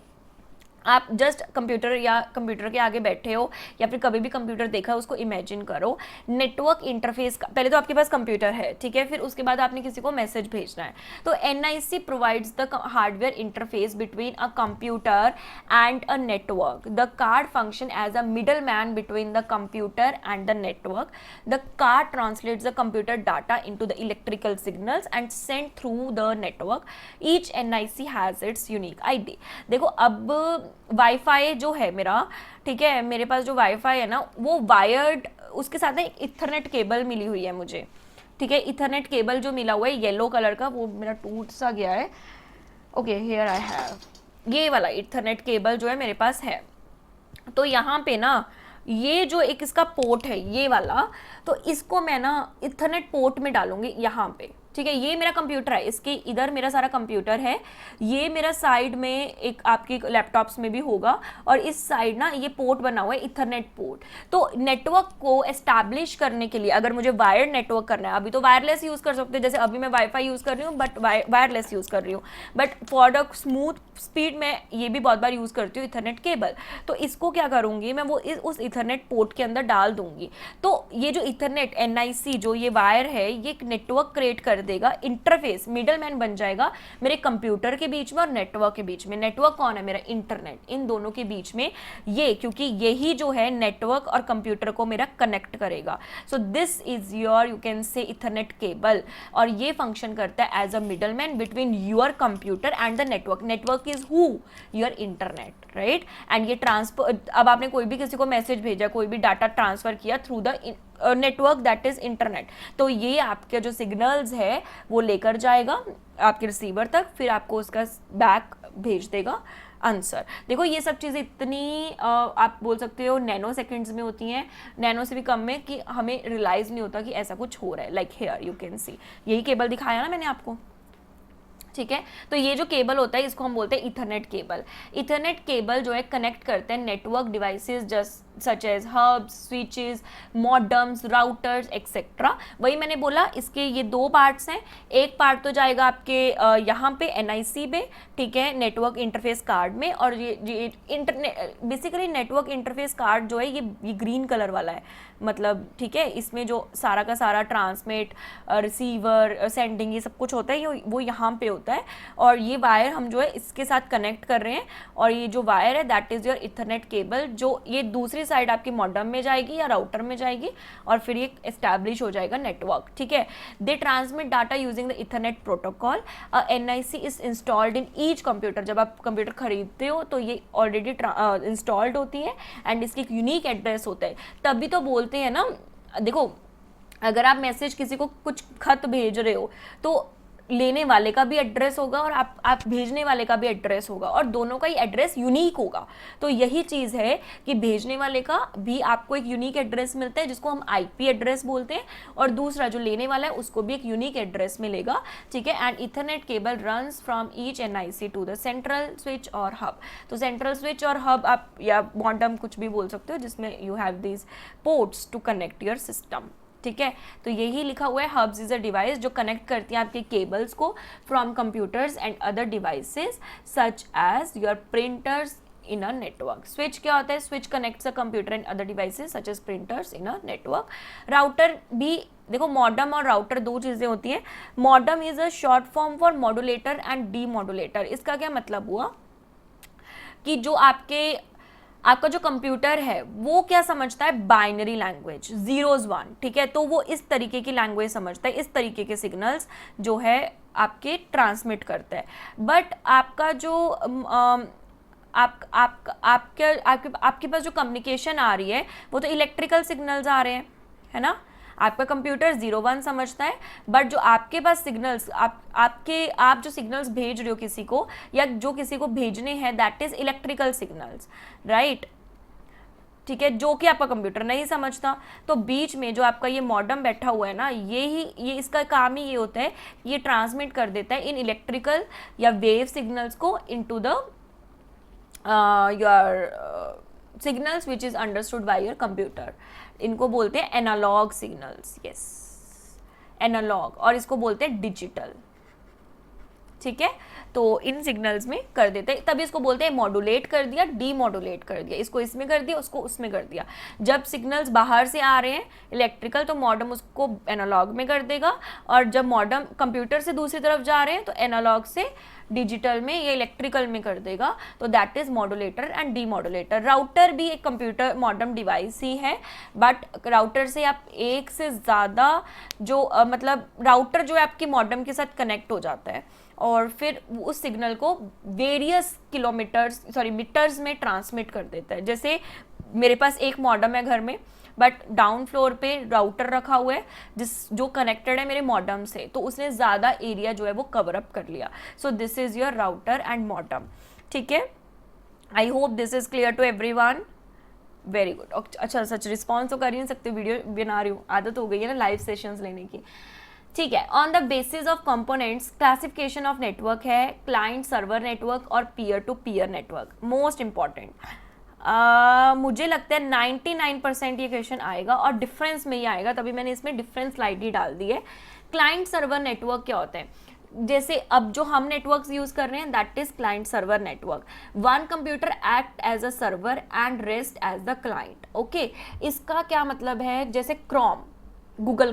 आप जस्ट कंप्यूटर के आगे बैठे हो या फिर कभी भी कंप्यूटर देखा है उसको इमेजिन करो। नेटवर्क इंटरफेस का पहले तो आपके पास कंप्यूटर है, ठीक है, फिर उसके बाद आपने किसी को मैसेज भेजना है, तो NIC provides the hardware interface between a computer and a network. The card function as a middle man between the computer and the network. The card translates the computer data into the electrical signals and send through the network. Each NIC has its unique ID। देखो अब wifi जो है मेरा, ठीक है, मेरे पास जो wifi है ना वो वायर्ड, उसके साथ ना एक इथरनेट केबल मिली हुई है मुझे, ठीक है, इथरनेट केबल जो मिला हुआ है येलो कलर का, वो मेरा टूट सा गया है। ओके, हियर आई हैव ये वाला इथरनेट केबल जो है मेरे पास है। तो यहाँ पे ना ये जो एक इसका पोर्ट है ये वाला, तो इसको मैं ना इथरनेट पोर्ट में डालूंगी यहाँ पे, ठीक है। ये मेरा कंप्यूटर है, इसके इधर मेरा सारा कंप्यूटर है, ये मेरा साइड में एक आपकी लैपटॉप्स में भी होगा, और इस साइड ना ये पोर्ट बना हुआ है इथरनेट पोर्ट। तो नेटवर्क को एस्टैब्लिश करने के लिए अगर मुझे वायर्ड नेटवर्क करना है, अभी तो वायरलेस यूज़ कर सकते हैं, जैसे अभी मैं वाईफाई यूज़ कर रही हूँ बट वायरलेस यूज़ कर रही हूँ, but for the smooth speed में ये भी बहुत बार यूज़ करती हूँ इथरनेट केबल। तो इसको क्या करूँगी मैं, वो उस इथरनेट पोर्ट के अंदर डाल दूंगी। तो ये जो इथरनेट NIC जो ये वायर है ये एक नेटवर्क क्रिएट कर देगा, इंटरफेस मिडल मैन बन जाएगा मेरे कंप्यूटर के बीच में और नेटवर्क के बीच में। नेटवर्क कौन है? मेरा इंटरनेट, इन दोनों के बीच में ये, क्योंकि यही जो है नेटवर्क और कंप्यूटर को मेरा कनेक्ट करेगा। So this is your you can say ethernet cable, और ये फंक्शन करता है as a middle man between your computer and the network. Network is who? Your internet, right. And ये ट्रांसफर, अब आपने कोई भी किसी को मैसेज भेजा, कोई भी डाटा ट्रांसफर किया through the network that is internet, तो ये आपके जो सिग्नल्स है वो लेकर जाएगा आपके रिसीवर तक, फिर आपको उसका बैक भेज देगा आंसर। देखो ये सब चीज़ें इतनी आप बोल सकते हो नैनो सेकंड्स में होती हैं, नैनो से भी कम में, कि हमें रियलाइज़ नहीं होता कि ऐसा कुछ हो रहा है। Like here you can see, यही केबल दिखाया ना मैंने आपको, ठीक है। तो ये जो केबल होता है इसको हम बोलते हैं इथरनेट केबल। इथरनेट केबल जो है कनेक्ट करते हैं network devices such as hubs, switches, modems, routers etcetera. वही मैंने बोला इसके ये दो पार्ट्स हैं। एक पार्ट तो जाएगा आपके यहाँ पे NIC में, ठीक है, नेटवर्क इंटरफेस कार्ड में, और ये internet basically network interface card जो है ये ग्रीन कलर वाला है, मतलब ठीक है, इसमें जो सारा का सारा ट्रांसमिट, रिसीवर, सेंडिंग, ये सब कुछ होता है, ये वो यहाँ पे होता है। और ये वायर हम जो है इसके साथ कनेक्ट कर रहे हैं, और ये जो वायर है that is your Ethernet cable, जो ये दूसरी साइड आपकी मॉडम में जाएगी या राउटर में जाएगी, और फिर ये एस्टैब्लिश हो जाएगा नेटवर्क, ठीक है। They transmit data using the ethernet protocol. NIC is installed in each computer. जब आप कंप्यूटर खरीदते हो तो ये ऑलरेडी इंस्टॉल्ड होती है, एंड इसकी एक यूनिक एड्रेस होता है। तभी तो बोलते हैं ना, देखो अगर आप मैसेज किसी को कुछ खत भेज रहे हो तो लेने वाले का भी एड्रेस होगा और आप भेजने वाले का भी एड्रेस होगा, और दोनों का ही एड्रेस यूनिक होगा। तो यही चीज़ है कि भेजने वाले का भी आपको एक यूनिक एड्रेस मिलता है जिसको हम IP एड्रेस बोलते हैं, और दूसरा जो लेने वाला है उसको भी एक यूनिक एड्रेस मिलेगा, ठीक है। And ethernet cable runs from each NIC to the central switch और हब। तो सेंट्रल स्विच और हब आप या मॉडम कुछ भी बोल सकते हो, जिसमें you have these ports to connect your system, ठीक है। तो यही लिखा हुआ है, हब्स इज अ डिवाइस जो कनेक्ट करती है आपके केबल्स को from computers and other devices such as your printers in a network. Switch क्या होता है? Switch connects a computer and other devices such as printers in a network. Router भी, देखो मॉडम और राउटर दो चीज़ें होती हैं। Modem is a short form for modulator and demodulator. इसका क्या मतलब हुआ कि जो आपका जो कंप्यूटर है वो क्या समझता है? बाइनरी लैंग्वेज, 0s 1, ठीक है। तो वो इस तरीके की लैंग्वेज समझता है, इस तरीके के सिग्नल्स जो है आपके ट्रांसमिट करता है। बट आपका जो आपके पास जो कम्युनिकेशन आ रही है वो तो इलेक्ट्रिकल सिग्नल्स आ रहे हैं, है ना। आपका कंप्यूटर 0-1 समझता है, बट जो आपके पास सिग्नल्स आप जो सिग्नल्स भेज रहे हो किसी को, या जो किसी को भेजने हैं, that is electrical signals, right, ठीक है, जो कि आपका कंप्यूटर नहीं समझता। तो बीच में जो आपका ये मॉडम बैठा हुआ है ना, ये इसका काम ही ये होता है, ये ट्रांसमिट कर देता है इन इलेक्ट्रिकल या वेव सिग्नल्स को into the your signals which is understood by your computer. इनको बोलते हैं एनालॉग सिग्नल्स, यस, एनालॉग, और इसको बोलते हैं डिजिटल, ठीक है। तो इन सिग्नल्स में कर देते हैं, तभी इसको बोलते हैं मॉड्यूलेट कर दिया, डीमॉड्यूलेट कर दिया, इसको इसमें कर दिया, उसको उसमें कर दिया। जब सिग्नल्स बाहर से आ रहे हैं इलेक्ट्रिकल, तो मॉडम उसको एनालॉग में कर देगा, और जब मॉडम कंप्यूटर से दूसरी तरफ जा रहे हैं तो एनालॉग से डिजिटल में या इलेक्ट्रिकल में कर देगा। तो that is modulator and demodulator. Router भी एक कंप्यूटर मॉडम डिवाइस ही है, बट राउटर से आप एक से ज़्यादा जो मतलब राउटर जो है आपकी मॉडम के साथ कनेक्ट हो जाता है, और फिर उस सिग्नल को वेरियस मीटर्स में ट्रांसमिट कर देता है। जैसे मेरे पास एक मॉडम है घर में, बट डाउन फ्लोर पे राउटर रखा हुआ है जो कनेक्टेड है मेरे मॉडम से, तो उसने ज़्यादा एरिया जो है वो कवर अप कर लिया। So this is your router and modem, ठीक है। I hope this is clear to everyone, very good. अच्छा, सच रिस्पॉन्स तो कर ही नहीं सकते, वीडियो बना रही हूँ, आदत हो गई है ना लाइव सेशंस लेने की, ठीक है। On the basis of components classification of network है क्लाइंट सर्वर नेटवर्क और peer to peer network. Most important, मुझे लगता है 99% ये क्वेश्चन आएगा और डिफरेंस में ही आएगा, तभी मैंने इसमें डिफरेंस स्लाइड ही डाल दी है। क्लाइंट सर्वर नेटवर्क क्या होते हैं? जैसे अब जो हम नेटवर्क्स यूज कर रहे हैं that is client server network. One computer act as a server and rest as the client, okay. इसका क्या मतलब है? जैसे क्रोम, गूगल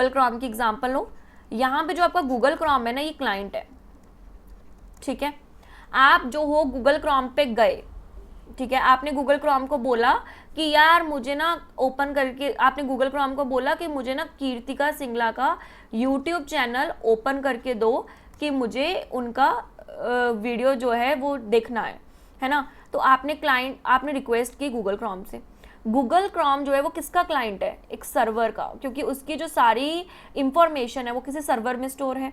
क्रोम की एग्जांपल लो, यहाँ पे जो आपका गूगल क्रोम है ना, ये क्लाइंट है, ठीक है। आप जो हो गूगल क्रोम पे गए, ठीक है, आपने गूगल क्रोम को बोला कि यार मुझे ना ओपन करके, आपने गूगल क्रोम को बोला कि मुझे ना कीर्तिका सिंगला का यूट्यूब चैनल ओपन करके दो कि मुझे उनका वीडियो जो है वो देखना है ना। तो आपने रिक्वेस्ट की गूगल क्रोम से। गूगल क्रोम जो है वो किसका क्लाइंट है? एक सर्वर का, क्योंकि उसकी जो सारी इंफॉर्मेशन है वो किसी सर्वर में स्टोर है।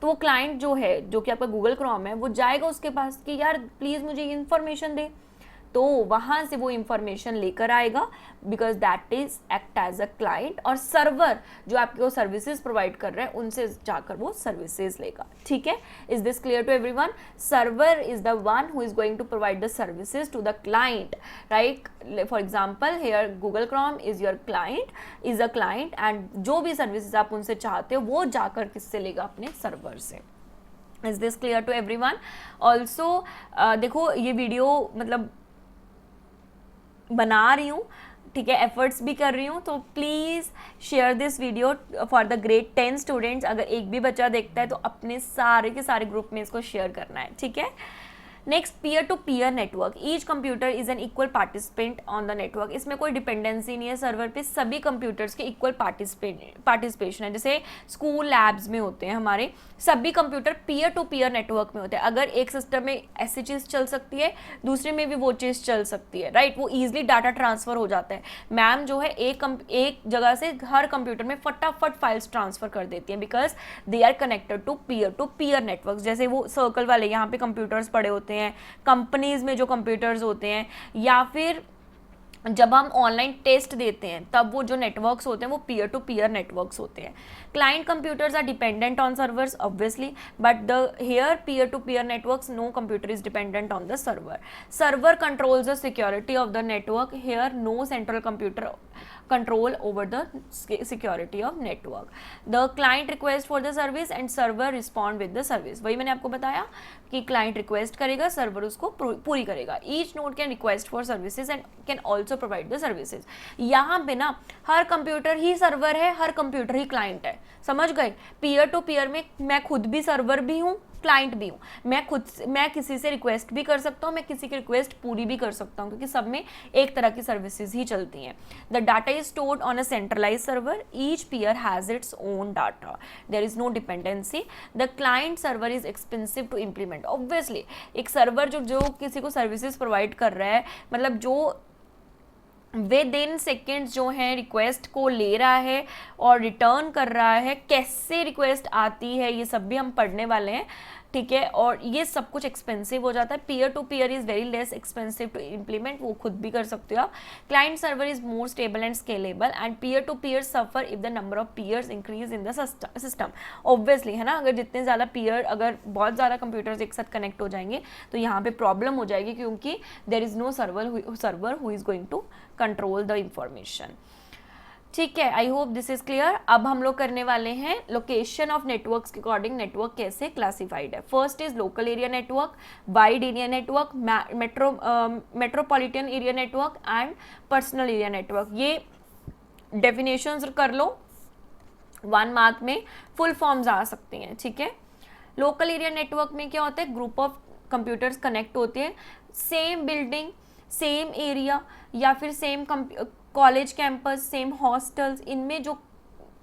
तो वो क्लाइंट जो है, जो कि आपका गूगल क्रोम है, वो जाएगा उसके पास कि यार प्लीज़ मुझे ये इन्फॉर्मेशन दे, तो वहाँ से वो इंफॉर्मेशन लेकर आएगा, because that is act as a client, और सर्वर जो आपको सर्विसेज प्रोवाइड कर रहे हैं उनसे जाकर वो सर्विसेज लेगा. ठीक है, is this clear to everyone? Server is the one who is going to provide the services to the client, right? For example here Google Chrome is your client, is a client, and जो भी services आप उनसे चाहते हो वो जाकर किससे लेगा? अपने सर्वर से. Is this clear to everyone? Also देखो ये वीडियो मतलब बना रही हूँ, ठीक है, एफर्ट्स भी कर रही हूँ, तो please share this video for the grade 10 students. अगर एक भी बच्चा देखता है तो अपने सारे के सारे ग्रुप में इसको शेयर करना है. ठीक है. Next, peer to peer network. Each computer is an equal participant on the network. इसमें कोई डिपेंडेंसी नहीं है सर्वर पे, सभी कंप्यूटर्स के इक्वल पार्टिसिपेशन है. जैसे स्कूल लैब्स में होते हैं हमारे, सभी computer peer to peer network में होते हैं. अगर एक सिस्टम में ऐसी चीज़ चल सकती है, दूसरे में भी वो चीज़ चल सकती है, राइट? वो ईजिली डाटा ट्रांसफर हो जाता है. मैम जो है एक जगह से हर कंप्यूटर में फटाफट फाइल्स ट्रांसफर कर देती है, because they are connected to peer network. जैसे वो सर्कल वाले यहाँ पे कंप्यूटर्स पड़े होते हैं, कंपनीज में जो कंप्यूटर्स होते हैं, या फिर जब हम ऑनलाइन टेस्ट देते हैं तब वो जो नेटवर्क्स होते हैं वो पीयर टू पीयर नेटवर्क्स होते हैं. Client computers are dependent on servers obviously, but the here peer to peer networks, no computer is dependent on the server. Server controls the security of the network. Here no central computer control over the security of network. The client request for the service and server respond with the service. वही मैंने आपको बताया कि client request करेगा, server उसको पूरी करेगा. Each node can request for services and can also provide the services. यहाँ पे ना हर कंप्यूटर ही सर्वर है, हर कंप्यूटर ही क्लाइंट है. समझ गए? पीयर टू पीयर में मैं खुद भी सर्वर भी हूँ, क्लाइंट भी हूँ. मैं किसी से रिक्वेस्ट भी कर सकता हूँ, मैं किसी की रिक्वेस्ट पूरी भी कर सकता हूँ, क्योंकि सब में एक तरह की सर्विसेज ही चलती हैं. The data is stored on a centralize server. Each peer has its own data. There is no dependency. The client server is expensive to implement. Obviously एक सर्वर जो किसी को सर्विसेज प्रोवाइड कर रहा है, मतलब जो विद इन सेकेंड्स जो है रिक्वेस्ट को ले रहा है और रिटर्न कर रहा है, कैसे रिक्वेस्ट आती है ये सब भी हम पढ़ने वाले हैं. ठीक है, और ये सब कुछ एक्सपेंसिव हो जाता है. Peer to peer is very less expensive to implement. वो खुद भी कर सकते हो आप. Client server is more stable and scalable, and peer to peer suffer if the number of peers increase in the system. Obviously है ना, अगर जितने ज़्यादा पीयर, अगर बहुत ज़्यादा कंप्यूटर्स एक साथ कनेक्ट हो जाएंगे तो यहाँ पे प्रॉब्लम हो जाएगी, क्योंकि there is no server who is going to control the information. ठीक है, I hope this is clear. अब हम लोग करने वाले हैं लोकेशन ऑफ नेटवर्क्स के अकॉर्डिंग नेटवर्क कैसे क्लासिफाइड है. First is local area network, wide area network, metropolitan area network and personal area network. ये डेफिनेशंस कर लो, 1 मार्क में फुल फॉर्म्स आ सकती हैं. ठीक है, लोकल एरिया नेटवर्क में क्या होता है? ग्रुप ऑफ कंप्यूटर्स कनेक्ट होते हैं, सेम बिल्डिंग, सेम एरिया, या फिर same college campus, same hostels, इनमें जो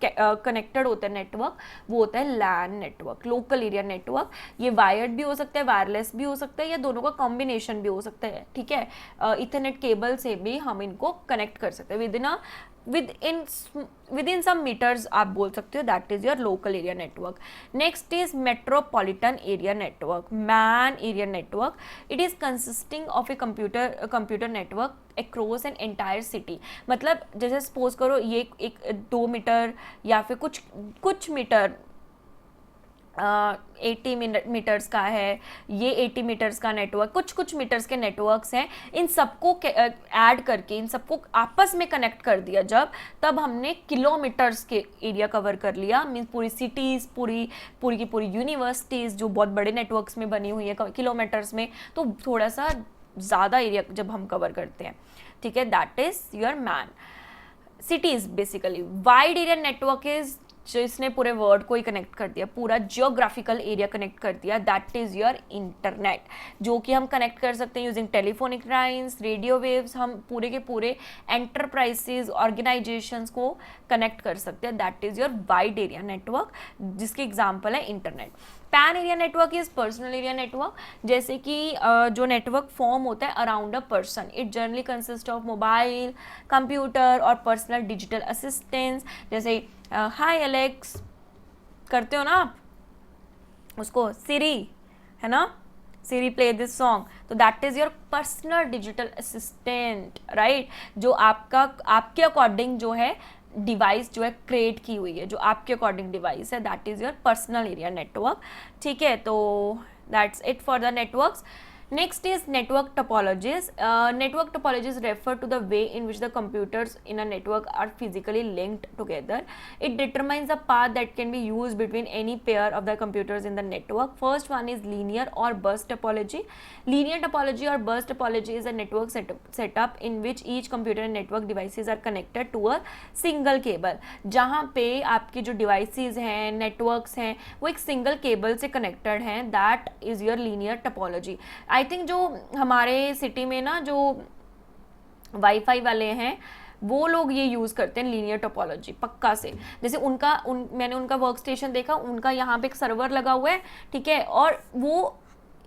कनेक्टेड होता है नेटवर्क वो होता है LAN network, local area network. ये वायर्ड भी हो सकता है, वायरलेस भी हो सकता है, या दोनों का कॉम्बिनेशन भी हो सकता है. ठीक है, इथरनेट केबल से भी हम इनको कनेक्ट कर सकते हैं within some meters आप बोल सकते हो. That is your local area network. Next is metropolitan area network, man area network. It is consisting of a computer network across an entire city. मतलब जैसे सपोज करो ये एक 2 मीटर या फिर कुछ मीटर 80 मीटर्स का है, ये 80 मीटर्स का नेटवर्क, कुछ मीटर्स के नेटवर्क्स हैं. इन सबको ऐड करके इन सबको आपस में कनेक्ट कर दिया तब हमने किलोमीटर्स के एरिया कवर कर लिया. मीन्स पूरी सिटीज़, पूरी की पूरी यूनिवर्सिटीज़ जो बहुत बड़े नेटवर्क्स में बनी हुई है किलोमीटर्स में, तो थोड़ा सा ज़्यादा एरिया जब हम कवर करते हैं. ठीक है, that is your man. Cities basically. Wide area network is जो इसने पूरे वर्ल्ड को ही कनेक्ट कर दिया, पूरा जियोग्राफिकल एरिया कनेक्ट कर दिया. दैट इज़ योर इंटरनेट, जो कि हम कनेक्ट कर सकते हैं using telephonic lines, radio waves. हम पूरे के पूरे एंटरप्राइजेज, ऑर्गेनाइजेशंस को कनेक्ट कर सकते हैं. That is your wide area network, जिसकी एग्जाम्पल है internet. Pan area network is personal area network. जैसे कि जो नेटवर्क फॉर्म होता है around a person. It generally consist of mobile, computer और पर्सनल डिजिटल असिस्टेंट्स. जैसे हाय एलेक्स करते हो ना आप, उसको सिरी है ना, Siri play this song, तो that is your personal digital assistant, right? जो आपके अकॉर्डिंग जो है डिवाइस जो है क्रिएट की हुई है, जो आपके अकॉर्डिंग डिवाइस है, that is your personal area network, ठीक है। तो that's it for the networks. Next is network topologies. Network topologies refer to the way in which the computers in a network are physically linked together. It determines the path that can be used between any pair of the computers in the network. First one is linear or bus topology. Linear topology or bus topology is a network setup in which each computer and network devices are connected to a single cable. जहाँ पे आपके जो devices हैं, networks हैं, वो एक single cable से connected हैं, that is your linear topology. I think जो हमारे सिटी में ना जो वाईफाई वाले हैं वो लोग ये यूज़ करते हैं लीनियर टोपोलॉजी पक्का से। जैसे मैंने उनका वर्क स्टेशन देखा, उनका यहाँ पे एक सर्वर लगा हुआ है, ठीक है, और वो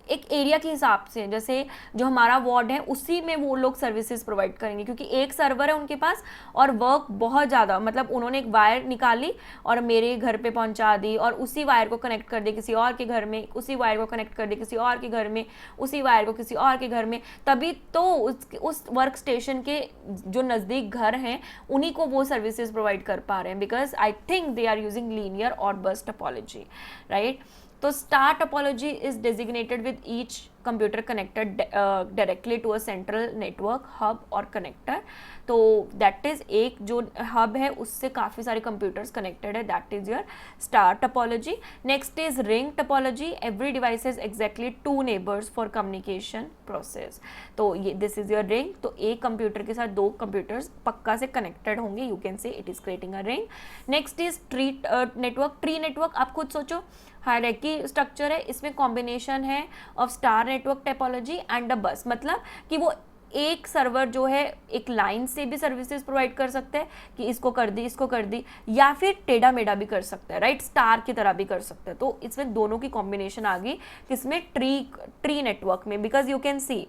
एक एरिया के हिसाब से, जैसे जो हमारा वार्ड है उसी में वो लोग सर्विसेज प्रोवाइड करेंगे, क्योंकि एक सर्वर है उनके पास और वर्क बहुत ज़्यादा, मतलब उन्होंने एक वायर निकाली और मेरे घर पे पहुंचा दी, और उसी वायर को कनेक्ट कर दे किसी और के घर में, उसी वायर को कनेक्ट कर दे किसी और के घर में, उसी वायर को किसी और के घर में, तभी तो उस वर्क स्टेशन के जो नज़दीक घर हैं उन्हीं को वो सर्विसेज प्रोवाइड कर पा रहे हैं, because I think they are using linear और बस टोपोलॉजी, राइट। तो star topology is designated with each computer connected directly to a central network hub और कनेक्टर। तो दैट इज एक जो हब है उससे काफ़ी सारे कंप्यूटर्स कनेक्टेड है, that is your star topology. Next is ring topology. Every device is exactly 2 neighbours for communication process. तो ये दिस इज योर रिंग। तो एक कंप्यूटर के साथ 2 कंप्यूटर्स पक्का से कनेक्टेड होंगे, यू कैन से it is creating a ring. Next is tree network. Tree network आप खुद सोचो, हायरार्की स्ट्रक्चर है, इसमें कॉम्बिनेशन है of star network topology and अ बस, मतलब कि वो एक सर्वर जो है एक लाइन से भी सर्विसेज प्रोवाइड कर सकते हैं कि इसको कर दी, इसको कर दी, या फिर टेढ़ा मेढ़ा भी कर सकता है, राइट, स्टार की तरह भी कर सकता है। तो इसमें दोनों की कॉम्बिनेशन आ गई किसमें, ट्री नेटवर्क में, बिकॉज यू कैन सी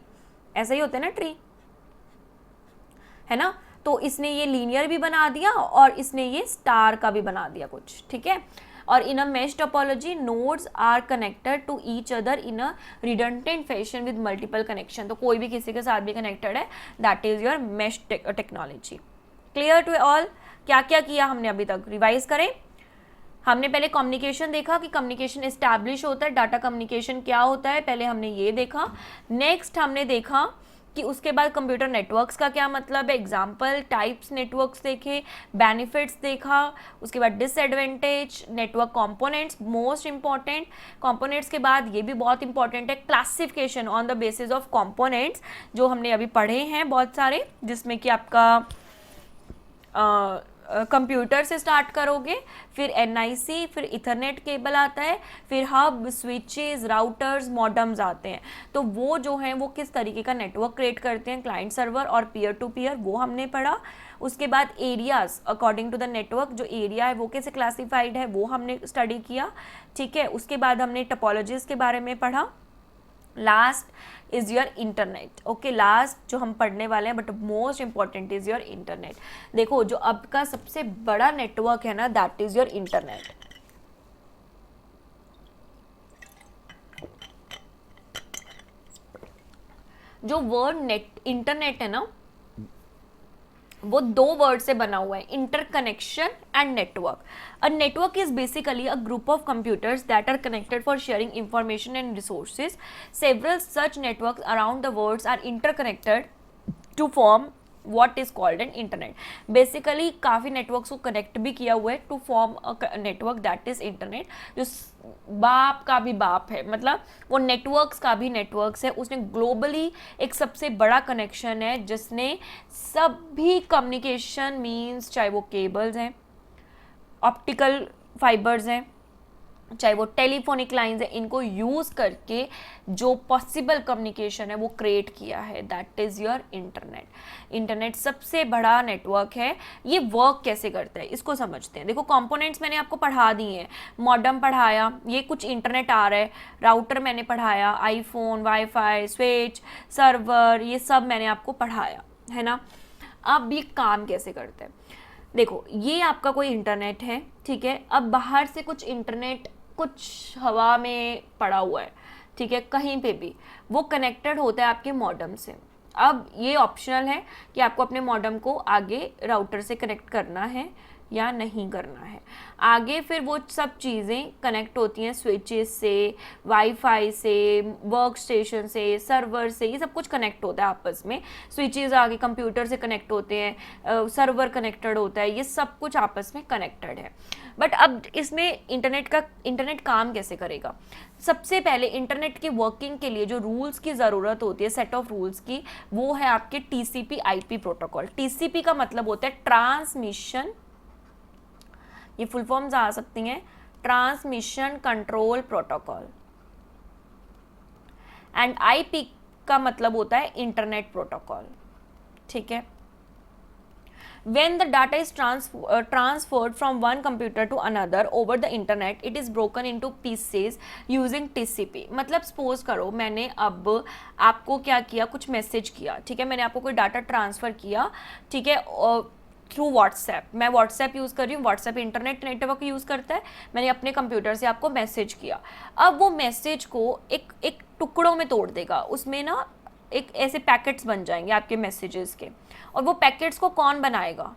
ऐसा ही होता है ना ट्री, है ना। तो इसने ये लीनियर भी बना दिया और इसने ये स्टार का भी बना दिया कुछ, ठीक है। और इन अ mesh topology nodes are connected to each other in a redundant fashion with multiple connection। तो कोई भी किसी के साथ भी कनेक्टेड है, that is your mesh technology। Clear to all? क्या क्या किया हमने अभी तक, रिवाइज करें। हमने पहले कम्युनिकेशन देखा कि कम्युनिकेशन एस्टैब्लिश होता है, डाटा कम्युनिकेशन क्या होता है, पहले हमने ये देखा। नेक्स्ट हमने देखा कि उसके बाद कंप्यूटर नेटवर्क्स का क्या मतलब है, एग्जाम्पल, टाइप्स नेटवर्क्स देखे, बेनिफिट्स देखा, उसके बाद disadvantage, network components, most important. Components के बाद ये भी बहुत इंपॉर्टेंट है, classification on the basis of components, जो हमने अभी पढ़े हैं बहुत सारे, जिसमें कि आपका कंप्यूटर से स्टार्ट करोगे, फिर NIC, फिर इथरनेट केबल आता है, फिर हब, स्विचेस, राउटर्स, मॉडम्स आते हैं। तो वो जो हैं वो किस तरीके का नेटवर्क क्रिएट करते हैं, क्लाइंट सर्वर और पीयर टू पीयर, वो हमने पढ़ा। उसके बाद areas according to the network, जो एरिया है वो कैसे क्लासीफाइड है वो हमने स्टडी किया, ठीक है। उसके बाद हमने टोपोलॉजीज के बारे में पढ़ा। Last is your internet. Okay, last जो हम पढ़ने वाले हैं but most important is your internet. देखो जो अब का सबसे बड़ा नेटवर्क है ना, दैट इज योर इंटरनेट। जो वर्ड नेट इंटरनेट है ना, वो 2 वर्ड से बना हुआ है, interconnection and network. A network is basically a group of computers that are connected for sharing information and resources. Several such networks around the world are interconnected to form what is called an internet। Basically काफ़ी networks को connect भी किया हुआ है to form a network that is internet, जो बाप का भी बाप है, मतलब वो नेटवर्क्स का भी नेटवर्क्स है। उसने ग्लोबली एक सबसे बड़ा कनेक्शन है जिसने सभी कम्युनिकेशन मीन्स, चाहे वो केबल्स हैं, ऑप्टिकल फाइबर्स हैं, चाहे वो टेलीफोनिक लाइंस है, इनको यूज़ करके जो पॉसिबल कम्युनिकेशन है वो क्रिएट किया है, that is your internet. Internet सबसे बड़ा नेटवर्क है। ये वर्क कैसे करता है इसको समझते हैं। देखो कंपोनेंट्स मैंने आपको पढ़ा दिए हैं, मॉडम पढ़ाया, ये कुछ इंटरनेट आ रहा है, राउटर मैंने पढ़ाया, आईफोन, वाईफाई, स्विच, सर्वर, ये सब मैंने आपको पढ़ाया है ना। अब ये काम कैसे करते हैं, देखो ये आपका कोई इंटरनेट है, ठीक है। अब बाहर से कुछ इंटरनेट कुछ हवा में पड़ा हुआ है, ठीक है, कहीं पे भी वो कनेक्टेड होता है आपके मॉडेम से। अब ये ऑप्शनल है कि आपको अपने मॉडेम को आगे राउटर से कनेक्ट करना है या नहीं करना है। आगे फिर वो सब चीज़ें कनेक्ट होती हैं स्विचेस से, वाईफाई से, वर्क स्टेशन से, सर्वर से, ये सब कुछ कनेक्ट होता है आपस में। स्विचेस आगे कंप्यूटर से कनेक्ट होते हैं, सर्वर कनेक्टेड होता है, ये सब कुछ आपस में कनेक्टेड है। बट अब इसमें इंटरनेट काम कैसे करेगा? सबसे पहले इंटरनेट की वर्किंग के लिए जो रूल्स की ज़रूरत होती है, सेट ऑफ रूल्स की, वो है आपके TCP/IP प्रोटोकॉल। TCP का मतलब होता है ट्रांसमिशन, ये फुल फॉर्म्स आ सकती हैं, transmission control protocol, and IP का मतलब होता है इंटरनेट प्रोटोकॉल। ठीक है, when the data is transferred from one computer to another over the internet, it is broken into pieces using TCP। मतलब सपोज करो मैंने अब आपको क्या किया, कुछ मैसेज किया, ठीक है, मैंने आपको कोई डाटा ट्रांसफ़र किया, ठीक है, थ्रू व्हाट्सएप। मैं व्हाट्सएप यूज़ कर रही हूँ, व्हाट्सएप इंटरनेट नेटवर्क यूज़ करता है, मैंने अपने कंप्यूटर से आपको मैसेज किया। अब वो मैसेज को एक टुकड़ों में तोड़ देगा, उसमें ना एक ऐसे पैकेट्स बन जाएंगे आपके मैसेजेस के, और वो पैकेट्स को कौन बनाएगा?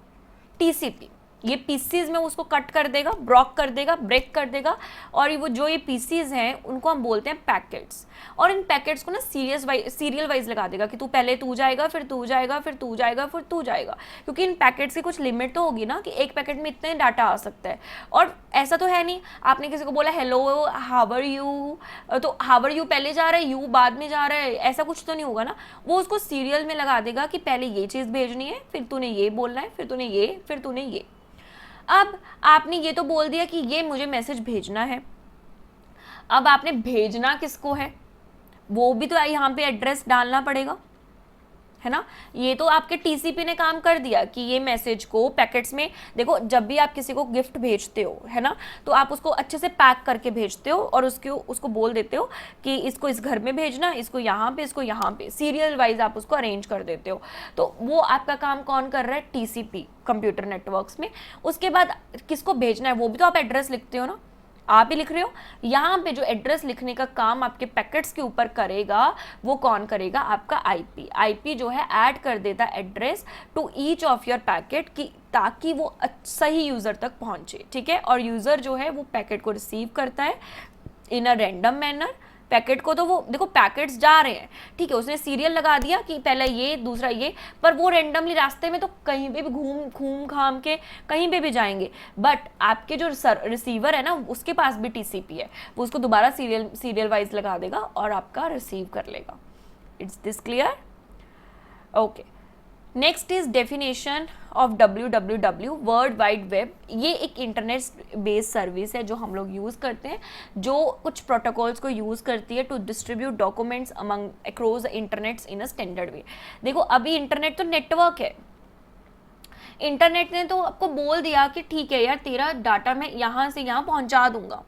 TCP। ये पीसीज में उसको कट कर देगा, ब्लॉक कर देगा, ब्रेक कर देगा, और ये पीसीज हैं उनको हम बोलते हैं पैकेट्स। और इन पैकेट्स को ना सीरियल वाइज लगा देगा कि पहले तू जाएगा, फिर तू जाएगा, फिर तू जाएगा, फिर तू जाएगा, क्योंकि इन पैकेट्स की कुछ लिमिट तो होगी ना कि एक पैकेट में इतने डाटा आ सकता है। और ऐसा तो है नहीं आपने किसी को बोला हेलो हाउ आर यू, तो हाउ आर यू पहले जा रहा है, यू बाद में जा रहा है, ऐसा कुछ तो नहीं होगा ना। वो उसको सीरियल में लगा देगा कि पहले ये चीज़ भेजनी है, फिर तूने ये बोलना है, फिर तूने ये, फिर तूने ये। अब आपने ये तो बोल दिया कि ये मुझे मैसेज भेजना है, अब आपने भेजना किसको है वो भी तो यहाँ पे एड्रेस डालना पड़ेगा, है ना। ये तो आपके TCP ने काम कर दिया कि ये मैसेज को पैकेट्स में, देखो जब भी आप किसी को गिफ्ट भेजते हो, है ना, तो आप उसको अच्छे से पैक करके भेजते हो और उसको बोल देते हो कि इसको इस घर में भेजना, इसको यहाँ पे, इसको यहाँ पे, सीरियल वाइज आप उसको अरेंज कर देते हो। तो वो आपका काम कौन कर रहा है? TCP, कंप्यूटर नेटवर्क्स में। उसके बाद किसको भेजना है वो भी तो आप एड्रेस लिखते हो ना, आप ही लिख रहे हो। यहाँ पे जो एड्रेस लिखने का काम आपके पैकेट्स के ऊपर करेगा वो कौन करेगा? आपका IP जो है ऐड कर देता address to each of your packet की, ताकि वो सही यूज़र तक पहुँचे। ठीक है, और यूज़र जो है वो पैकेट को रिसीव करता है इन अ रैंडम मैनर। पैकेट को तो वो देखो पैकेट्स जा रहे हैं, ठीक है, उसने सीरियल लगा दिया कि पहला ये, दूसरा ये, पर वो रैंडमली रास्ते में तो कहीं पे भी घूम घाम के कहीं पे भी जाएंगे। बट आपके जो रिसीवर है ना उसके पास भी TCP है, वो उसको दोबारा सीरियल वाइज लगा देगा और आपका रिसीव कर लेगा। It's this clear? Okay, next is definition of www, world wide web. ये एक इंटरनेट बेस्ड सर्विस है जो हम लोग यूज़ करते हैं, जो कुछ प्रोटोकॉल्स को यूज़ करती है to distribute documents among across the internets in a standard way. देखो अभी इंटरनेट तो नेटवर्क है, इंटरनेट ने तो आपको बोल दिया कि ठीक है यार तेरा डाटा मैं यहाँ से यहाँ पहुँचा दूंगा।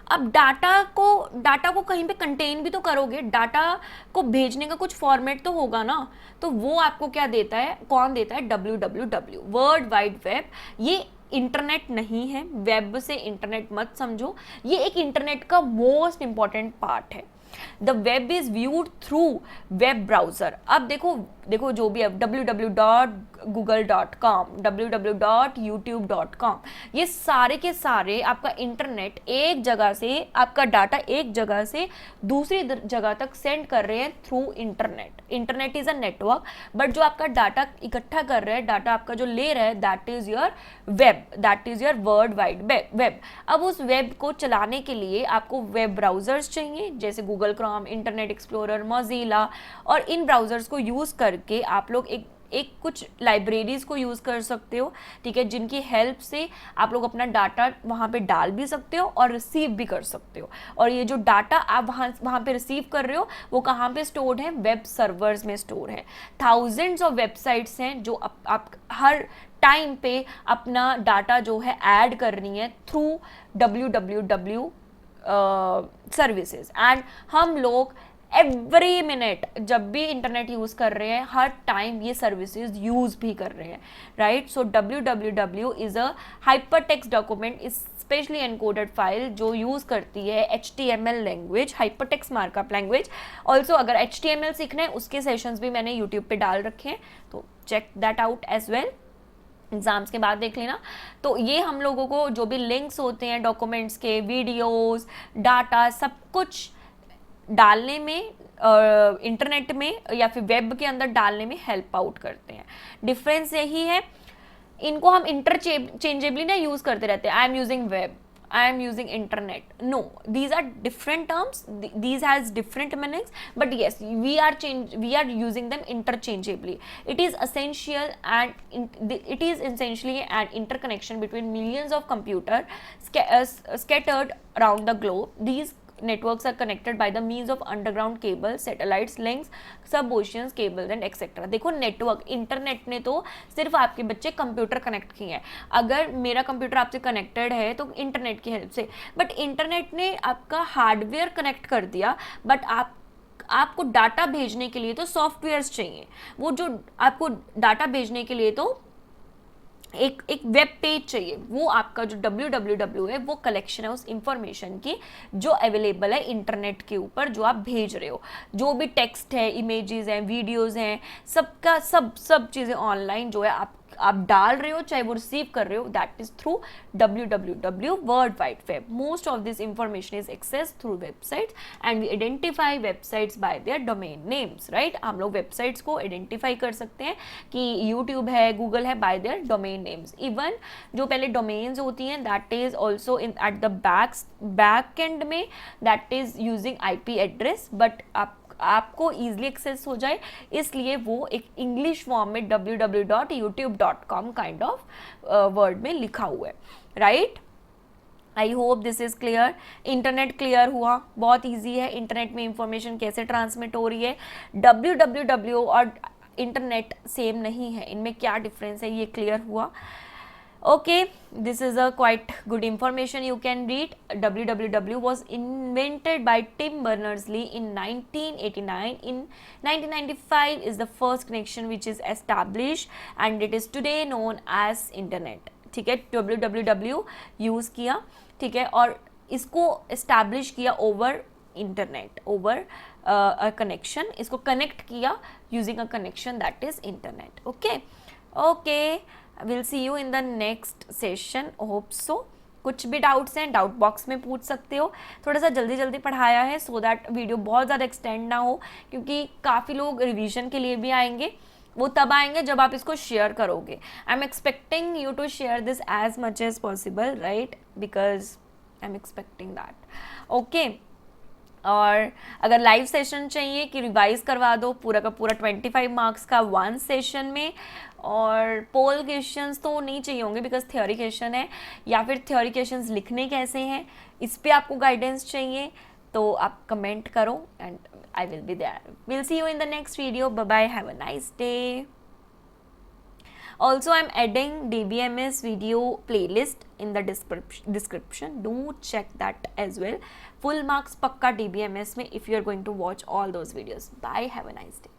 अब डाटा को कहीं पे कंटेन भी तो करोगे, डाटा को भेजने का कुछ फॉर्मेट तो होगा ना, तो वो आपको क्या देता है, कौन देता है? www, world wide web. ये इंटरनेट नहीं है, वेब से इंटरनेट मत समझो, ये एक इंटरनेट का मोस्ट इंपॉर्टेंट पार्ट है। The web is viewed through web browser. अब देखो जो भी है www.google.com, www.youtube.com, ये सारे के सारे आपका इंटरनेट एक जगह से, आपका डाटा एक जगह से दूसरी जगह तक सेंड कर रहे हैं through internet. Internet is a network, but जो आपका डाटा इकट्ठा कर रहा है, डाटा आपका जो ले रहा है, that is your web, that is your world wide web. अब उस वेब को चलाने के लिए आपको वेब ब्राउजर्स चाहिए, जैसे Google Chrome, internet explorer, Mozilla, और इन ब्राउजर्स को यूज़ करके आप लोग एक कुछ लाइब्रेरीज को यूज़ कर सकते हो, ठीक है, जिनकी हेल्प से आप लोग अपना डाटा वहाँ पे डाल भी सकते हो और रिसीव भी कर सकते हो। और ये जो डाटा आप वहाँ पे रिसीव कर रहे हो वो कहाँ पे स्टोर्ड है? वेब सर्वर्स में स्टोर है। थाउजेंड्स ऑफ वेबसाइट्स हैं जो आप हर टाइम पे अपना डाटा जो है ऐड कर रही हैं थ्रू www सर्विसेज। एंड हम लोग एवरी मिनट जब भी इंटरनेट यूज़ कर रहे हैं, हर टाइम ये सर्विसेज यूज़ भी कर रहे हैं, right. So www is a hypertext document, is specially encoded file जो यूज़ करती है HTML language, hypertext markup language. Also अगर HTML सीखना है उसके सेशंस भी मैंने यूट्यूब पे डाल रखे हैं, तो check that out as well, exams के बाद देख लेना। तो ये हम लोगों को जो भी लिंक्स होते हैं डॉक्यूमेंट्स के, वीडियोस, डाटा, सब कुछ डालने में इंटरनेट में या फिर वेब के अंदर डालने में हेल्प आउट करते हैं। डिफरेंस यही है, इनको हम इंटरचेंजेबली ना यूज करते रहते हैं। I am using web, I am using internet. No, these are different terms. These has different meanings. But yes, we are using them interchangeably. It is essential and it is essentially an interconnection between millions of computers scattered around the globe. These networks are connected by the means of underground cables, satellites, links, sub-oceans cables and etc. देखो network, internet ने तो सिर्फ आपके बच्चे computer connect किए हैं। अगर मेरा कंप्यूटर आपसे कनेक्टेड है तो इंटरनेट की हेल्प से, बट इंटरनेट ने आपका हार्डवेयर कनेक्ट कर दिया, बट आपको डाटा भेजने के लिए तो सॉफ्टवेयर्स चाहिए। वो जो आपको डाटा भेजने के लिए तो एक वेब पेज चाहिए, वो आपका जो www है वो कलेक्शन है उस इंफॉर्मेशन की जो अवेलेबल है इंटरनेट के ऊपर, जो आप भेज रहे हो। जो भी टेक्स्ट है, इमेजेस हैं, वीडियोस हैं, सबका सब चीज़ें ऑनलाइन जो है आप डाल रहे हो, चाहे वो रिसीव कर रहे हो, that is through www world wide web. Most of this information is access through websites and we identify websites by their domain names, right. हम लोग वेबसाइट्स को आइडेंटिफाई कर सकते हैं कि यूट्यूब है, गूगल है, by their domain names. Even जो पहले डोमेन्स होती हैं that is also in at the back end में, that is using IP address, but आपको ईजिली एक्सेस हो जाए इसलिए वो एक इंग्लिश फॉर्म में www.youtube.com काइंड ऑफ वर्ड में लिखा हुआ है, right. I hope this is clear. Internet clear हुआ, बहुत ईजी है इंटरनेट में इंफॉर्मेशन कैसे ट्रांसमिट हो रही है। www और इंटरनेट सेम नहीं है, इनमें क्या डिफरेंस है ये क्लियर हुआ। Okay, this is a quite good information you can read. www was invented by Tim Berners-Lee in 1989. In 1995 is the first connection which is established and it is today known as internet. ठीक है, www use किया, ठीक है, और इसको establish किया over internet, over a connection, इसको connect किया using a connection that is internet. Okay, will see you in the next session, hope so. कुछ भी डाउट्स हैं डाउट बॉक्स में पूछ सकते हो। थोड़ा सा जल्दी जल्दी पढ़ाया है सो दैट वीडियो बहुत ज़्यादा एक्सटेंड ना हो, क्योंकि काफ़ी लोग रिवीजन के लिए भी आएंगे, वो तब आएंगे जब आप इसको शेयर करोगे। I am expecting you to share this as much as possible, right, because I am expecting that. Okay, और अगर लाइव सेशन चाहिए कि रिवाइज करवा दो पूरा का पूरा 25 मार्क्स का वन सेशन में, और पोल क्वेश्चंस तो नहीं चाहिए होंगे बिकॉज थ्योरी क्वेश्चन है, या फिर थ्योरी क्वेश्चंस लिखने कैसे हैं इस पे आपको गाइडेंस चाहिए तो आप कमेंट करो and I will be there. Will see you in the next video, bye bye, have a nice day. Also, I'm adding DBMS video playlist in the description. Do check that as well. Full marks pakka DBMS में if you are going to watch all those videos. Bye. Have a nice day.